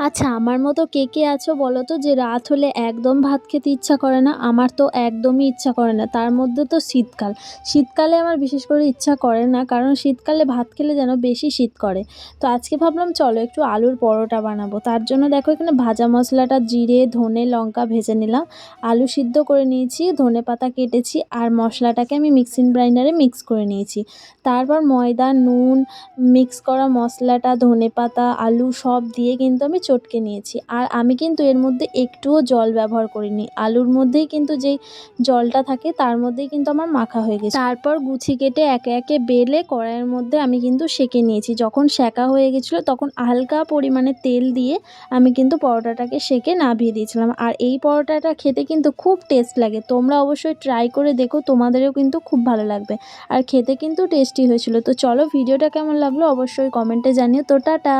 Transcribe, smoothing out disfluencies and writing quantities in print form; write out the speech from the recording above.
আচ্ছা, আমার মতো কে আছো বলো তো যে রাত হলে একদম ভাত খেতে ইচ্ছা করে না? আমার তো একদমই ইচ্ছা করে না। তার মধ্যে তো শীতকাল। শীতকালে আমার বিশেষ করে ইচ্ছা করে না, কারণ শীতকালে ভাত খেলে যেন বেশি শীত করে। তো আজকে ভাবলাম চলো একটু আলুর পরোটা বানাবো। তার জন্য দেখো এখানে ভাজা মশলাটা জিরে, ধনে, লঙ্কা ভেজে নিলাম। আলু সিদ্ধ করে নিয়েছি, ধনেপাতা কেটেছি আর মশলাটাকে আমি মিক্সিং গ্রাইন্ডারে মিক্স করে নিয়েছি। তারপর ময়দা, নুন, মিক্স করা মশলাটা, ধনেপাতা, আলু সব দিয়ে কিন্তু আমি চটকে নিয়েছি। আর আমি কিন্তু এর মধ্যে একটুও জল ব্যবহার করিনি। আলুর মধ্যেই কিন্তু যেই জলটা থাকে তার মধ্যেই কিন্তু আমার মাখা হয়ে গেছে। তারপর গুছি কেটে একে একে বেলে কড়াইয়ের মধ্যে আমি কিন্তু সেঁকে নিয়েছি। যখন সেঁকা হয়ে গেছিলো তখন হালকা পরিমাণে তেল দিয়ে আমি কিন্তু পরোটাটাকে সেঁকে নামিয়ে দিয়েছিলাম। আর এই পরোটাটা খেতে কিন্তু খুব টেস্ট লাগে। তোমরা অবশ্যই ট্রাই করে দেখো, তোমাদেরও কিন্তু খুব ভালো লাগবে। আর খেতে কিন্তু টেস্টি হয়েছিল। তো চলো, ভিডিওটা কেমন লাগলো অবশ্যই কমেন্টে জানিও। তো টাটা।